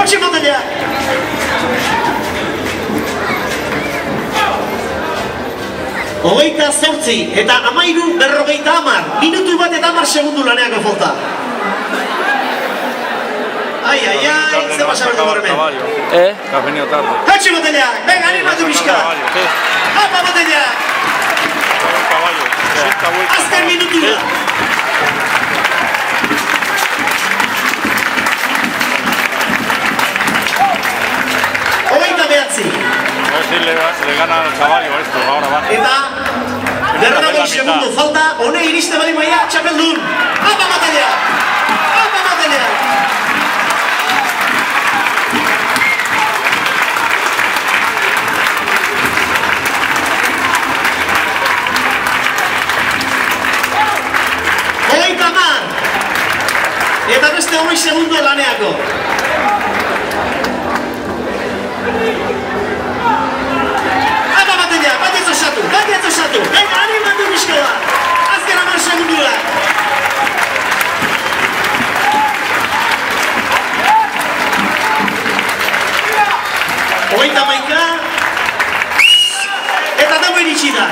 Hatxe botella! Hogeita zortzi eta 13:50, minutu bat eta 10 segundu laneako falta. Ai, ze pasa berdu gormen. Que has venido tarde. Hatxe botella! Venga, animatu bizka! Apa botella! Azken minutu da! Hogeita behatzi. A ver si le gana al caballo esto, ahora va. Eta, berrogei segundo falta, hone iriste bali maia, txapeldun! Apa botella! Apa botella! Hogeita mar! Eta beste 20 segundo laneako. Apa batella, batietzo osatu! Venga, animatu bizka da! Azken 10 segundu da! Hogeita maika! Eta dago iritsi da!